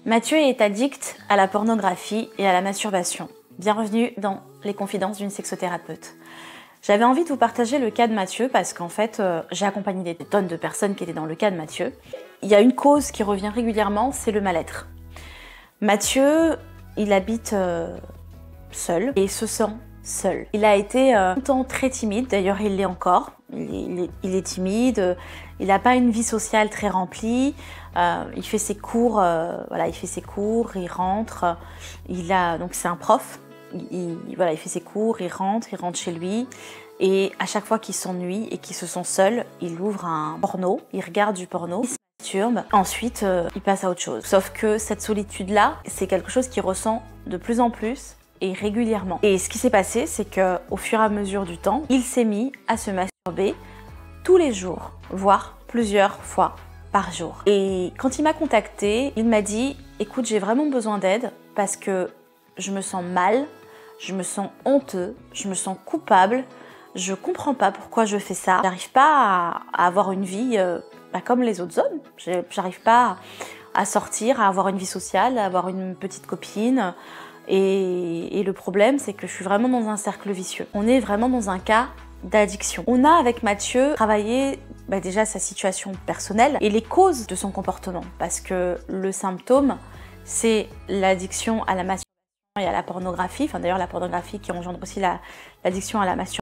Mathieu est addict à la pornographie et à la masturbation. Bienvenue dans les confidences d'une sexothérapeute. J'avais envie de vous partager le cas de Mathieu parce qu'en fait, j'ai accompagné des tonnes de personnes qui étaient dans le cas de Mathieu. Il y a une cause qui revient régulièrement, c'est le mal-être. Mathieu, il habite seul et se sent seul. Il a été longtemps très timide, d'ailleurs il l'est encore. Il est timide, il n'a pas une vie sociale très remplie. Il fait ses cours, voilà, il fait ses cours, il rentre. Donc c'est un prof. Il fait ses cours, il rentre chez lui. Et à chaque fois qu'il s'ennuie et qu'il se sent seul, il ouvre un porno, il regarde du porno, il se masturbe. Ensuite, il passe à autre chose. Sauf que cette solitude-là, c'est quelque chose qu'il ressent de plus en plus et régulièrement. Et ce qui s'est passé, c'est qu'au fur et à mesure du temps, il s'est mis à se masturber tous les jours, voire plusieurs fois par jour. Et quand il m'a contactée, il m'a dit « Écoute, j'ai vraiment besoin d'aide parce que je me sens mal, je me sens honteux, je me sens coupable, je comprends pas pourquoi je fais ça. J'arrive pas à avoir une vie comme les autres hommes. J'arrive pas à sortir, à avoir une vie sociale, à avoir une petite copine. Et le problème, c'est que je suis vraiment dans un cercle vicieux. On est vraiment dans un cas d'addiction. On a avec Mathieu travaillé déjà sa situation personnelle et les causes de son comportement. Parce que le symptôme, c'est l'addiction à la masturbation et à la pornographie. Enfin d'ailleurs la pornographie qui engendre aussi l'addiction à la masturbation.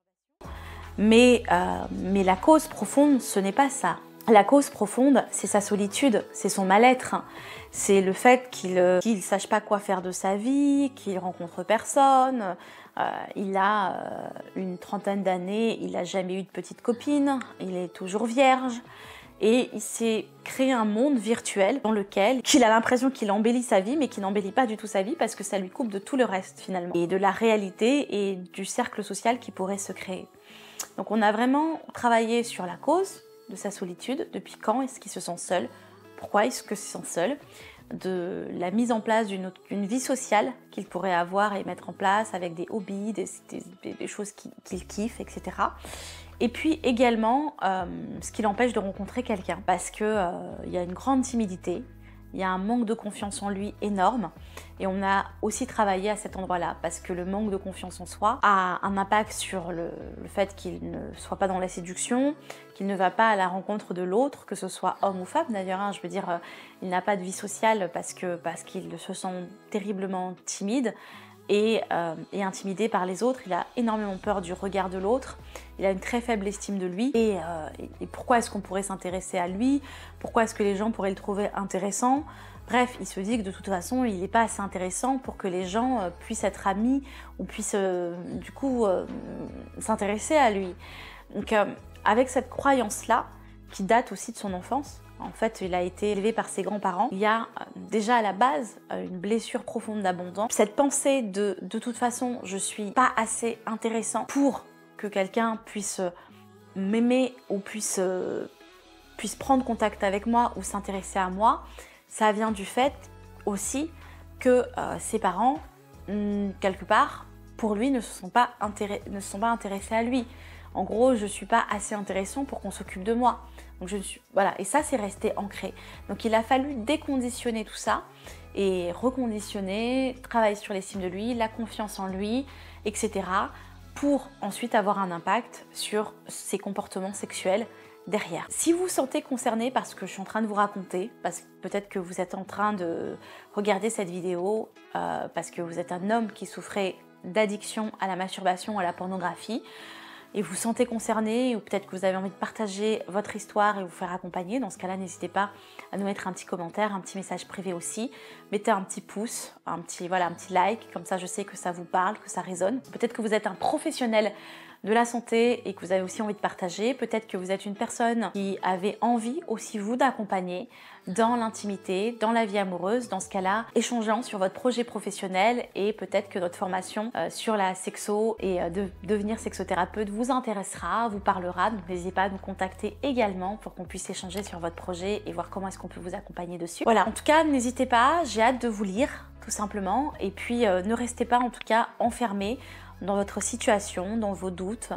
Mais la cause profonde, ce n'est pas ça. La cause profonde, c'est sa solitude, c'est son mal-être. C'est le fait qu'il ne sache pas quoi faire de sa vie, qu'il rencontre personne. Il a une trentaine d'années, il n'a jamais eu de petite copine, il est toujours vierge. Et il s'est créé un monde virtuel dans lequel il a l'impression qu'il embellit sa vie, mais qu'il n'embellit pas du tout sa vie parce que ça lui coupe de tout le reste finalement. Et de la réalité et du cercle social qui pourrait se créer. Donc on a vraiment travaillé sur la cause de sa solitude, depuis quand est-ce qu'il se sent seul, pourquoi est-ce qu'il se sent seul, de la mise en place d'une vie sociale qu'il pourrait avoir et mettre en place avec des hobbies, des choses qu'il kiffe, etc. Et puis également ce qui l'empêche de rencontrer quelqu'un parce qu'il y a une grande timidité, il y a un manque de confiance en lui énorme et on a aussi travaillé à cet endroit-là parce que le manque de confiance en soi a un impact sur le fait qu'il ne soit pas dans la séduction, qu'il ne va pas à la rencontre de l'autre, que ce soit homme ou femme d'ailleurs, je veux dire, il n'a pas de vie sociale parce qu'il se sent terriblement timide et intimidé par les autres, il a énormément peur du regard de l'autre, il a une très faible estime de lui et pourquoi est-ce qu'on pourrait s'intéresser à lui, pourquoi est-ce que les gens pourraient le trouver intéressant. Bref, il se dit que de toute façon, il n'est pas assez intéressant pour que les gens puissent être amis ou puissent du coup s'intéresser à lui. Donc avec cette croyance-là, qui date aussi de son enfance, en fait, il a été élevé par ses grands-parents. Il y a déjà à la base une blessure profonde d'abandon. Cette pensée de toute façon, je suis pas assez intéressant pour que quelqu'un puisse m'aimer ou puisse prendre contact avec moi ou s'intéresser à moi, ça vient du fait aussi que ses parents, quelque part, pour lui, ne se sont pas intéressés à lui. En gros, je ne suis pas assez intéressant pour qu'on s'occupe de moi. Donc voilà, et ça, c'est resté ancré. Donc il a fallu déconditionner tout ça et reconditionner, travailler sur l'estime de lui, la confiance en lui, etc. pour ensuite avoir un impact sur ses comportements sexuels derrière. Si vous vous sentez concerné par ce que je suis en train de vous raconter, parce que peut-être que vous êtes en train de regarder cette vidéo parce que vous êtes un homme qui souffrait d'addiction à la masturbation, à la pornographie, et vous vous sentez concerné, ou peut-être que vous avez envie de partager votre histoire et vous faire accompagner, dans ce cas-là, n'hésitez pas à nous mettre un petit commentaire, un petit message privé aussi. Mettez un petit pouce, un petit like, comme ça je sais que ça vous parle, que ça résonne. Peut-être que vous êtes un professionnel de la santé et que vous avez aussi envie de partager. Peut-être que vous êtes une personne qui avait envie aussi vous d'accompagner dans l'intimité, dans la vie amoureuse. Dans ce cas-là, échangeant sur votre projet professionnel et peut-être que notre formation sur la sexo et de devenir sexothérapeute vous intéressera, vous parlera. Donc n'hésitez pas à nous contacter également pour qu'on puisse échanger sur votre projet et voir comment est-ce qu'on peut vous accompagner dessus. Voilà, en tout cas, n'hésitez pas, j'ai hâte de vous lire tout simplement. Et puis ne restez pas en tout cas enfermés dans votre situation, dans vos doutes,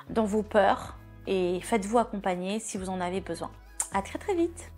dans vos peurs et faites-vous accompagner si vous en avez besoin. À très très vite!